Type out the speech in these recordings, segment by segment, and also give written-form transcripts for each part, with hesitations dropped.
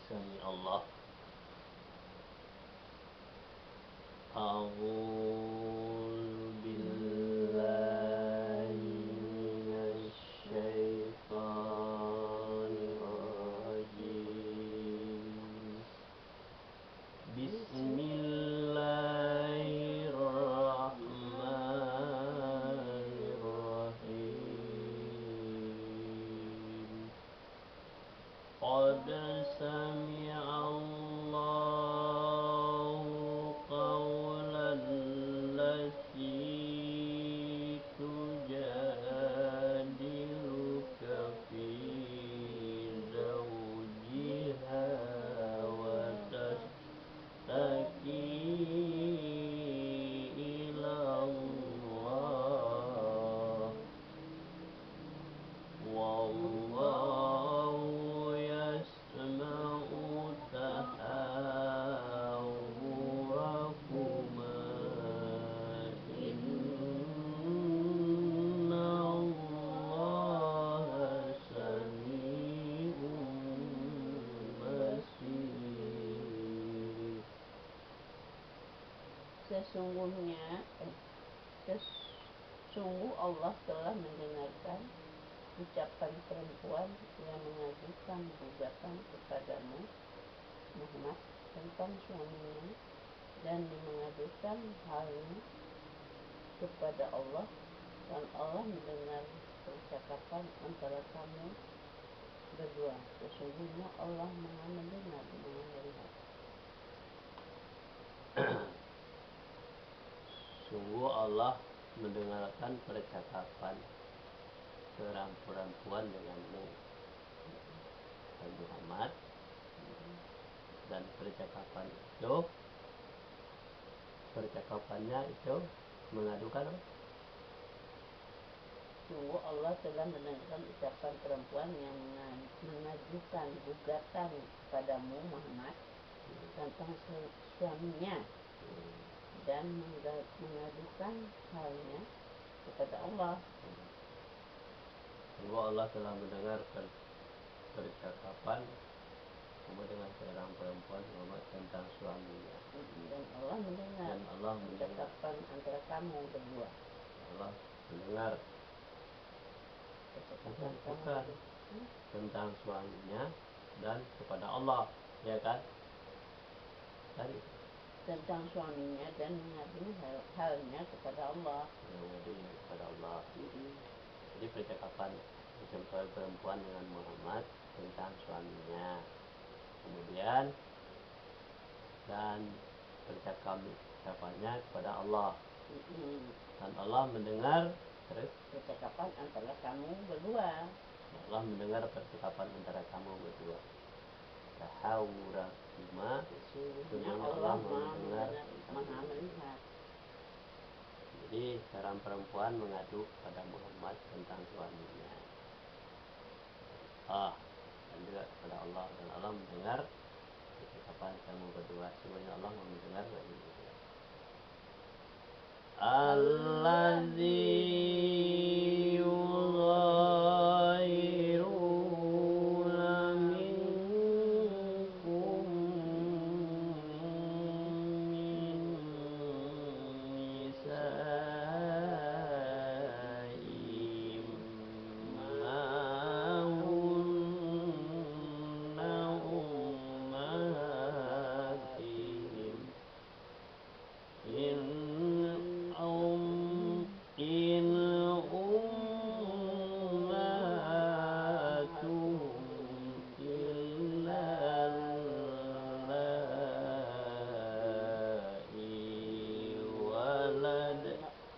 Sami Allah. A'udzu billahi minasy syaithanir rajim. Bismillahirrahmanirrahim. Qad sami'allahu qawlan lati tujadiluka fi zawjiha wa tashtaki ila Allah wallahu yasma'u tahawurakuma inna Allaha sami'un basir. Sungguh Allah telah mendengarkan ucapan perempuan yang mengajukan gugatan kepadamu Muhammad tentang suaminya dan mengadukan halnya kepada Allah, dan Allah mendengar percakapan antara kamu berdua. Sesungguhnya Allah Maha mendengar, Maha melihat. Sungguh Allah mendengarkan percakapan seorang perempuan denganmu Muhammad, dan percakapannya itu mengadukan apa? Sungguh Allah telah mendengarkan ucapan perempuan yang mengajukan gugatan kepadamu Muhammad tentang suaminya dan mengadukan halnya kepada Allah. Sungguh Allah telah mendengar percakapan dengan seorang perempuan tentang suaminya, dan Allah mendengar percakapan antara kamu berdua. Allah mendengar bukan tentang suaminya dan kepada Allah, ya kan? Tadi tentang suaminya dan mengadu halnya kepada Allah. Jadi percakapan perempuan dengan Muhammad tentang suaminya, kemudian dan percakapannya kepada Allah, dan Allah mendengar terus percakapan antara kamu berdua. Allah mendengar percakapan antara kamu berdua. Tahawurakuma, sesungguhnya Allah mendengar, Maha melihat. Jadi seorang perempuan mengadu kepada Muhammad tentang suaminya, dan juga kepada Allah, dan Allah mendengar percakapan kamu berdua. Sebenarnya Allah mendengar dari itu. Allazi yughayiruna minkum min nisa'im ma hunna ummahatihim in ummatuhum illa allai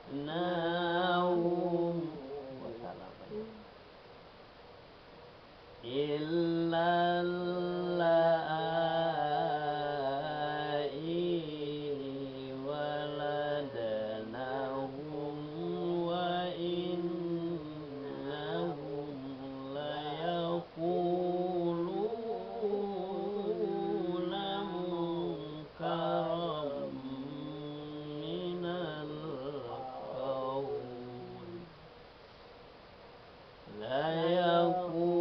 waladnahum illa allai waladnahum wa innahum layaquluna munkaram minal qaul la yaquluna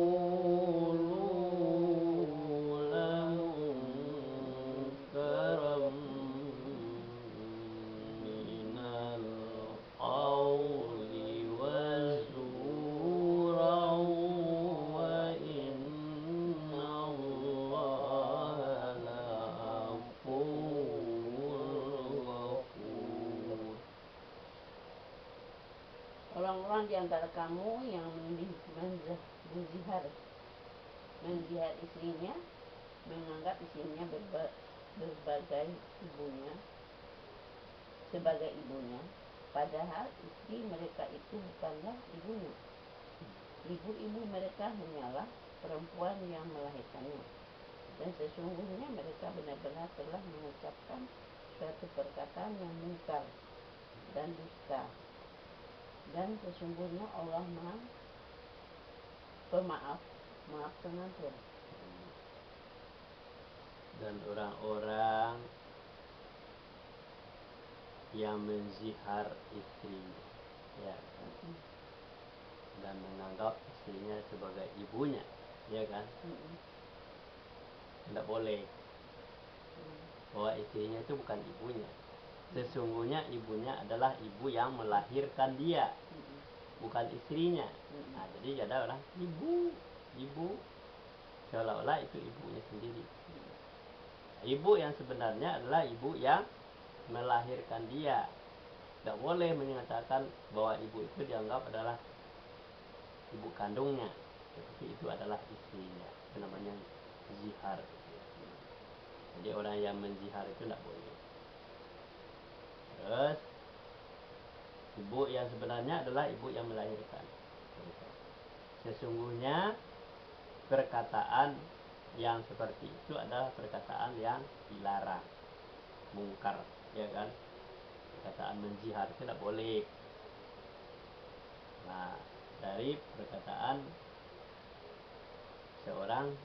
orang di antara kamu yang menzihar istrinya, menganggap istrinya sebagai ibunya, padahal istri mereka itu bukanlah ibunya. Ibu-ibu mereka hanyalah perempuan yang melahirkannya, dan sesungguhnya mereka benar-benar telah mengucapkan suatu perkataan yang mungkar dan dusta. Dan sesungguhnya Allah Maha Pemaaf, Maha Pengampun. Dan orang-orang yang menzihar istrinya, ya, dan menganggap istrinya sebagai ibunya, ya kan? Tidak boleh, bahwa istrinya itu bukan ibunya. Sesungguhnya ibunya adalah ibu yang melahirkan dia, bukan istrinya. Nah, jadi ada orang ibu seolah-olah itu ibunya sendiri. Ibu yang sebenarnya adalah ibu yang melahirkan dia. Tidak boleh menyatakan bahwa ibu itu dianggap adalah ibu kandungnya, tetapi itu adalah istrinya. Itu namanya zihar. Jadi orang yang menzihar itu tidak boleh. Terus ibu yang sebenarnya adalah ibu yang melahirkan. Sesungguhnya perkataan yang seperti itu adalah perkataan yang dilarang, mungkar, ya kan? Perkataan menzihar itu tidak boleh. Nah, dari perkataan seorang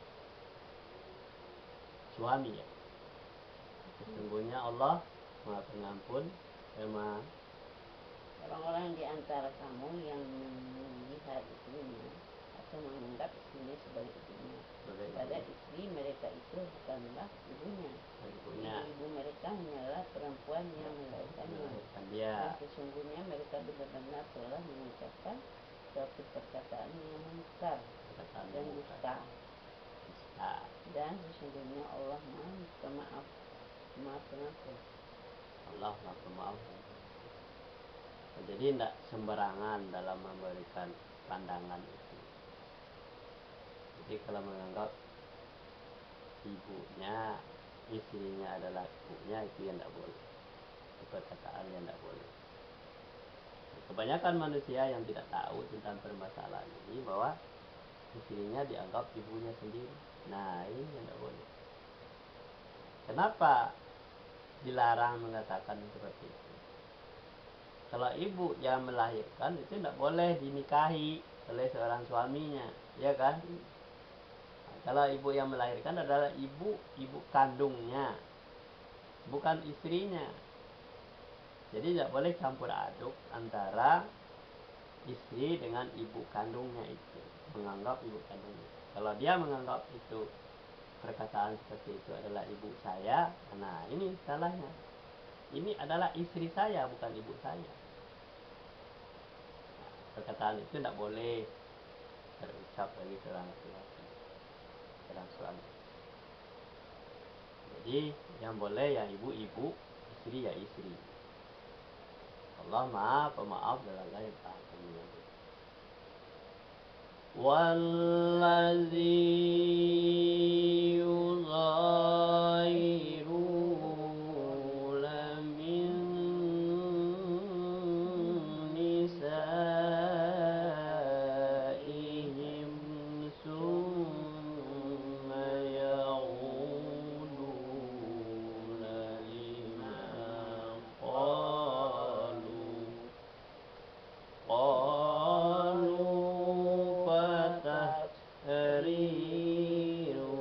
suami, ya. Sesungguhnya Allah Maha Pengampun, Maha. Orang-orang di antara kamu yang melihat istrinya atau menganggap istrinya sebagai ibunya, pada istri mereka itu bukanlah ibunya. Ibu mereka hanyalah perempuan yang melahirkannya, dan sesungguhnya mereka benar-benar telah mengucapkan suatu perkataan yang mungkar dan dusta. Dan sesungguhnya Allah Maha Pemaaf, Maha Pengampun. Allah Maha Pemaaf. Jadi tidak sembarangan dalam memberikan pandangan itu. Jadi kalau menganggap ibunya, istrinya adalah ibunya, itu yang tidak boleh. Itu perkataan yang tidak boleh. Kebanyakan manusia yang tidak tahu tentang permasalahan ini, bahwa istrinya dianggap ibunya sendiri. Nah, ini yang tidak boleh. Kenapa dilarang mengatakan seperti itu? Kalau ibu yang melahirkan itu tidak boleh dinikahi oleh seorang suaminya, ya kan? Nah, kalau ibu yang melahirkan adalah ibu kandungnya, bukan istrinya. Jadi tidak boleh campur aduk antara istri dengan ibu kandungnya itu, menganggap ibu kandungnya. Kalau dia menganggap itu, perkataan seperti itu adalah ibu saya, nah ini salahnya. Ini adalah istri saya, bukan ibu saya. Nah, perkataan itu tidak boleh terucap bagi seorang laki-laki, seorang suami. Jadi yang boleh yang ibu, istri ya istri. Allah Maha Pemaaf dalam segala hal. Wallazi yughayiruna min nisaihim summa ya'uduna lima qalu fatahriru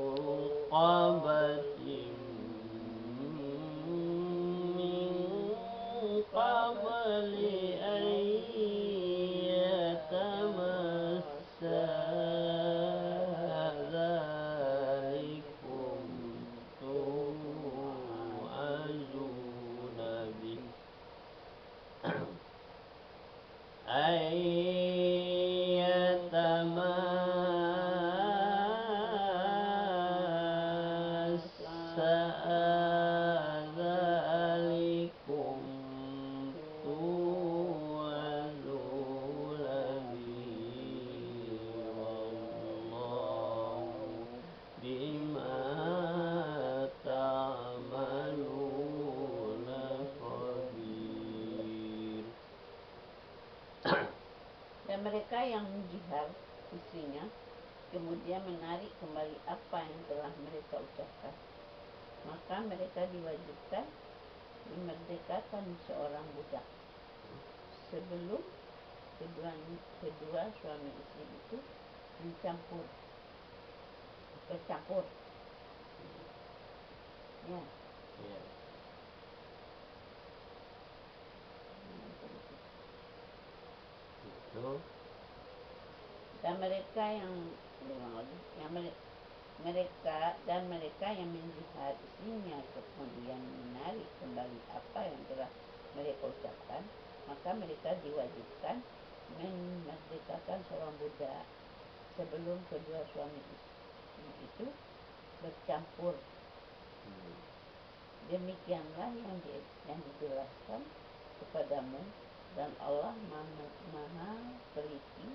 zihar istrinya, kemudian menarik kembali apa yang telah mereka ucapkan, maka mereka diwajibkan memerdekakan seorang budak sebelum kedua suami istri itu bercampur. Ya. Itu. Dan mereka yang menzihar istrinya kemudian menarik kembali apa yang telah mereka ucapkan, maka mereka diwajibkan memerdekakan seorang budak sebelum kedua suami istri itu bercampur. Demikianlah yang dijelaskan kepadamu, dan Allah maha teliti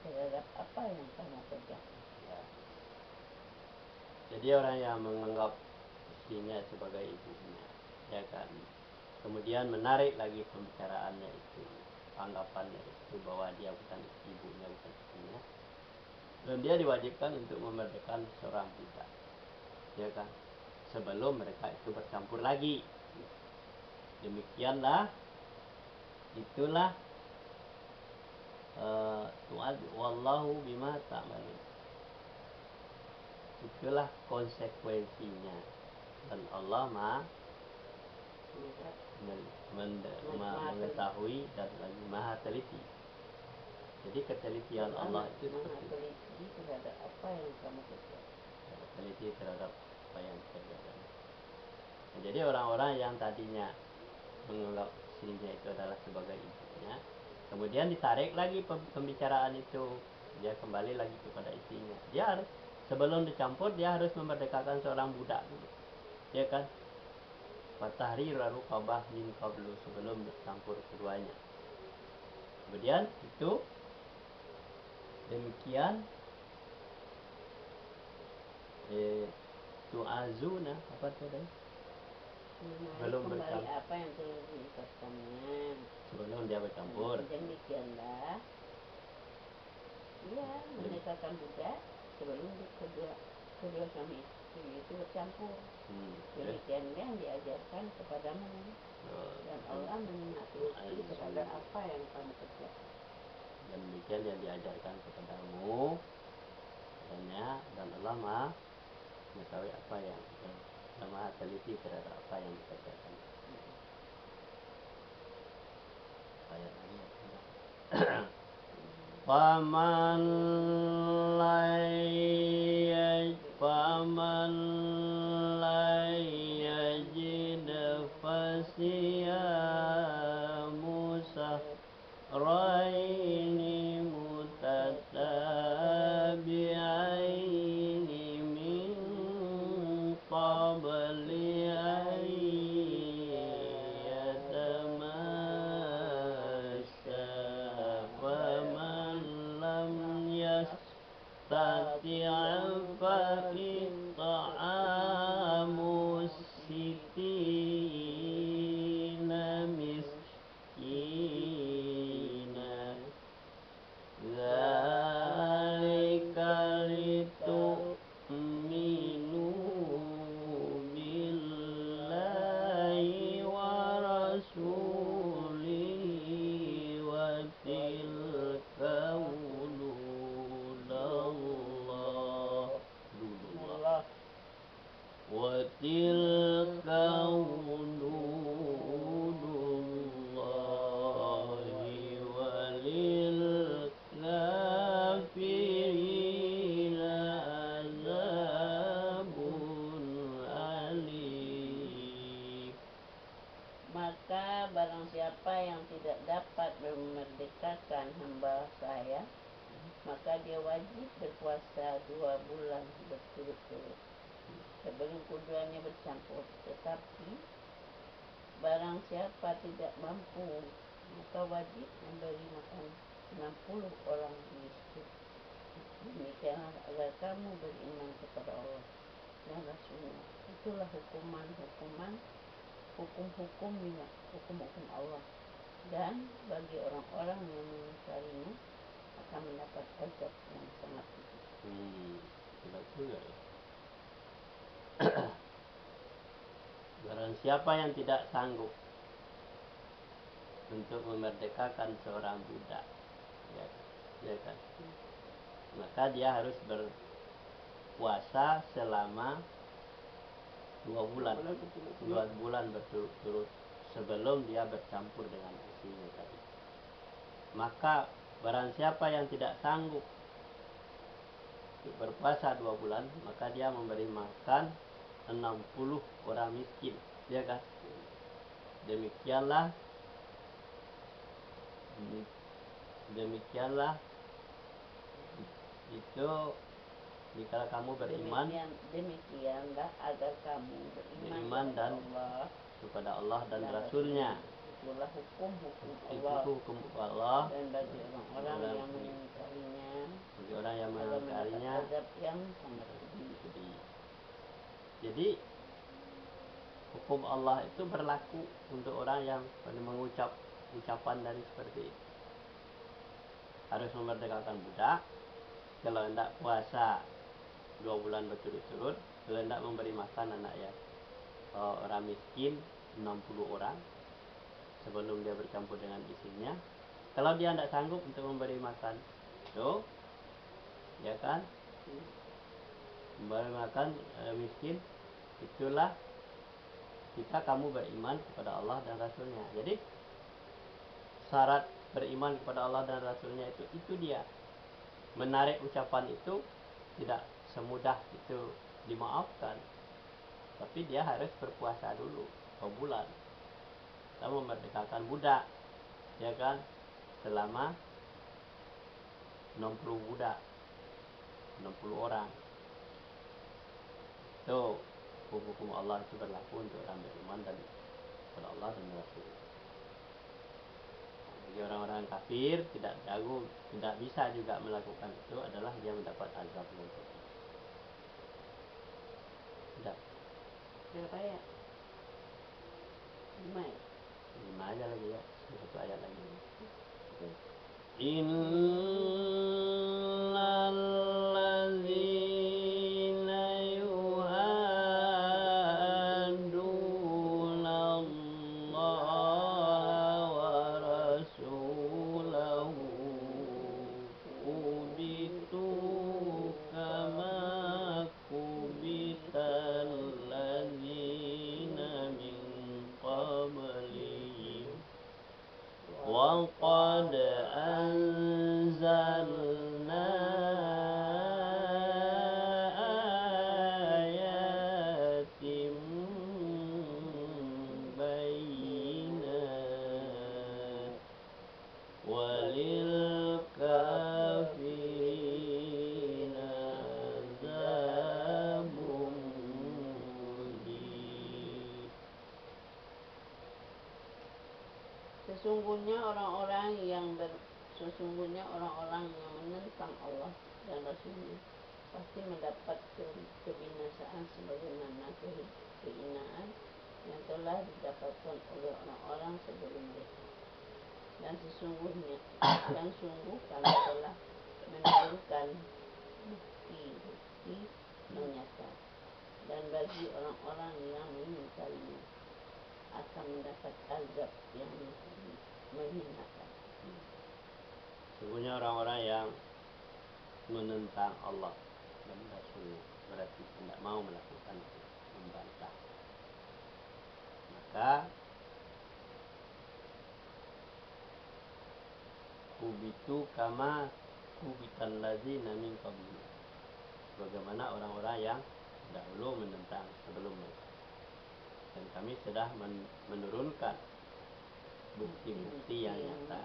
terhadap apa yang kamu kerjakan. Ya. Jadi orang yang menganggap istrinya sebagai ibunya, ya kan, kemudian menarik lagi pembicaraannya itu, anggapannya itu bahwa dia bukan ibunya, bukan istrinya, dan dia diwajibkan untuk memerdekakan seorang budak, ya kan, sebelum mereka itu bercampur lagi. Demikianlah, itulah wallahu bima ta'malun. Itulah konsekuensinya, dan Allah mengetahui dan lagi maha teliti. Jadi ketelitian Allah itu maha teliti terhadap apa yang kamu kerjakan. Teliti terhadap apa yang dikerjakan. Nah, jadi orang-orang yang tadinya menganggap istrinya itu adalah sebagai ibunya, kemudian ditarik lagi pembicaraan itu, dia kembali lagi kepada istrinya. Dia harus, sebelum dicampur, dia harus memerdekakan seorang budak dulu, ya kan? Fatahriru raqabah min qablu, sebelum bercampur keduanya. Kemudian itu demikian tu'azuna apa tadi? Belum kembali apa yang telah diucapkannya sebelum dia bercampur. Demikianlah, ya, merdekakan budak sebelum kedua suami istri itu bercampur. Demikianlah yang diajarkan kepadamu, dan Allah menakluki terhadap apa yang kamu kerjakan. Dan demikian yang diajarkan kepadamu, dan Allah mengetahui apa yang maha teliti terhadap apa yang dikerjakan. Ayat ini Faman yajid fasiyamu sahraini mutatabi'aini min qabli an yatamassa, faman lam yastati' fa it'amu sittina miskina, dzalika litu'minu billahi wa rasulihi wa tilka hududullah wa tilka hududullahi walil kafirina azabun alim. Maka barang siapa yang tidak dapat memerdekakan hamba saya, maka dia wajib berpuasa 2 bulan berturut-turut sebelum keduanya bercampur. Tetapi barang siapa tidak mampu, maka wajib memberi makan 60 orang miskin. Demikianlah agar kamu beriman kepada Allah dan Rasulnya. Itulah hukum Allah. Dan bagi orang-orang yang mengingkarinya akan mendapat azab yang sangat pedih. Hebat juga ya. Barang siapa yang tidak sanggup untuk memerdekakan seorang budak, ya kan, maka dia harus berpuasa selama 2 bulan berturut-turut sebelum dia bercampur dengan istrinya tadi. Maka barang siapa yang tidak sanggup berpuasa 2 bulan, maka dia memberi makan 60 orang miskin, ya kan? Demikianlah itu jika kamu beriman, demikianlah agar kamu beriman dan kepada Allah dan Rasulnya. Itulah hukum Allah. Dan bagi orang-orang yang mengingkarinya, azab yang sangat pedih. Jadi hukum Allah itu berlaku untuk orang yang mengucap ucapan dari seperti itu. Harus memerdekakan budak, kalau hendak puasa 2 bulan berturut-turut, kalau hendak memberi makan orang miskin 60 orang sebelum dia bercampur dengan istrinya. Kalau dia tidak sanggup untuk memberi makan itu, ya kan, memberi makan miskin, itulah jika kamu beriman kepada Allah dan Rasulnya. Jadi syarat beriman kepada Allah dan Rasulnya itu dia. Menarik ucapan itu tidak semudah itu dimaafkan, tapi dia harus berpuasa dulu 2 bulan. Kita memerdekakan budak, ya kan, selama 60 budak, 60 orang. Itu hukum Allah itu berlaku untuk orang beriman dan kepada Allah dan Rasul. Bagi orang-orang kafir tidak bisa juga melakukan itu, adalah dia mendapat azab nanti. Tidak. Berapa ya? 5 ya? 5 aja lagi ya, 1 ayat lagi. Okay. Innal ladzina yuhadduna Allah wa rasulahu kubitu kama kubital ladzina min qablihim wa qad anzalna ayatin bayyinat walil kafirina azabun muhin. Sesungguhnya orang-orang yang menentang Allah dan Rasulnya pasti mendapat kebinasaan sebagaimana kehinaan yang telah didapatkan oleh orang-orang sebelum mereka. Dan sungguh kami telah menurunkan bukti-bukti yang nyata, dan bagi orang-orang yang mengingkarinya akan mendapat azab yang menghinakan. Sesungguhnya orang-orang yang menentang Allah dan Rasulnya, berarti tidak mau melakukan itu, membantah, maka kubitu kama kubital ladzina min qablihim, bagaimana orang-orang yang dahulu menentang sebelum mereka. Dan kami sudah menurunkan bukti-bukti yang nyata.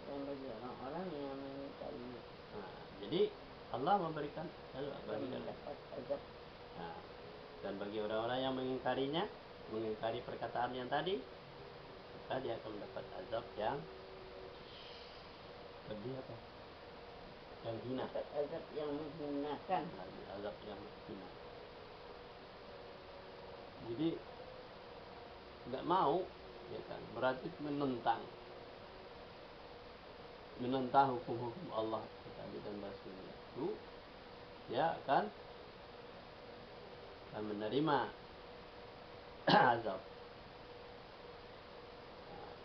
Dan bagi orang-orang yang mengingkarinya, jadi Allah memberikan mendapat azab. Dan bagi orang-orang yang mengingkari perkataan yang tadi, maka dia akan mendapat azab yang lebih yang hina. Dapat azab yang menghinakan. Azab yang hina. Jadi nggak mau, ya kan, berarti menentang. menentang hukum-hukum Allah tadi dan Rasulnya itu, dia akan menerima azab.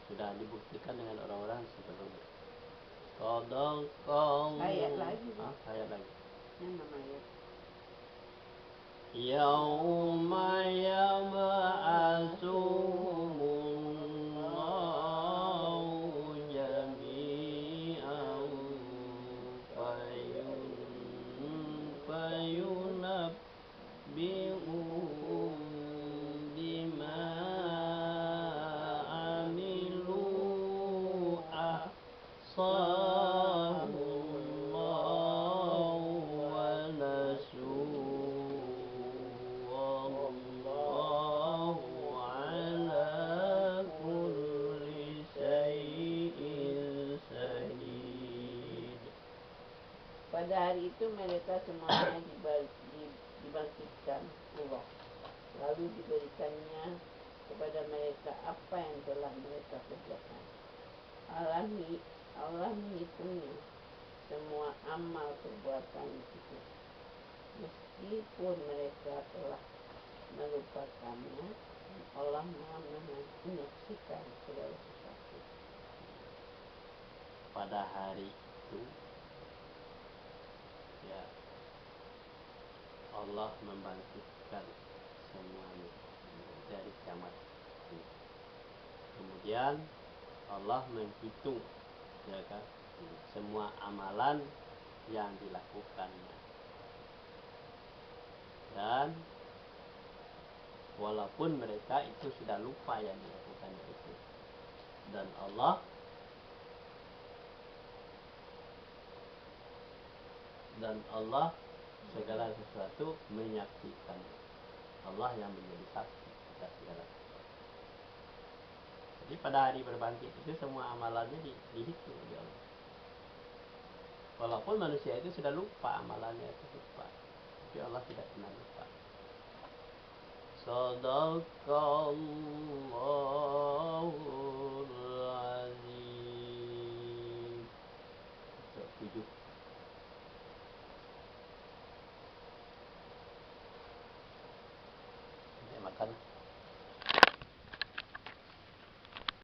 Sudah dibuktikan dengan orang-orang sebelumnya. Ayat lagi. Ayat lagi. Yang namanya Yauma yab'atsuhumullahu jami'an fayunabbi'uhum bima amilu ahsahullahu wa nasuhu wallahu ala kulli syai'in syahid. pada hari itu mereka semuanya dibangkitkan Allah, lalu diberikannya kepada mereka apa yang telah mereka kerjakan. Allah menghitungnya semua amal perbuatan itu, meskipun mereka telah melupakannya. Allah Maha menyaksikan segala sesuatu. Pada hari itu, ya, Allah membangkitkan semuanya dari kiamat. Kemudian Allah menghitung, ya kan, semua amalan yang dilakukannya. Dan walaupun mereka itu sudah lupa yang dilakukannya itu, dan Allah segala sesuatu menyaksikan. Allah yang menjadi saksi atas segala sesuatu. Jadi pada hari berbangkit itu semua amalannya dihitung oleh Allah. Walaupun manusia itu sudah lupa, amalannya itu lupa, tapi Allah tidak pernah lupa. Shadaqallahul azim. 7. Makan.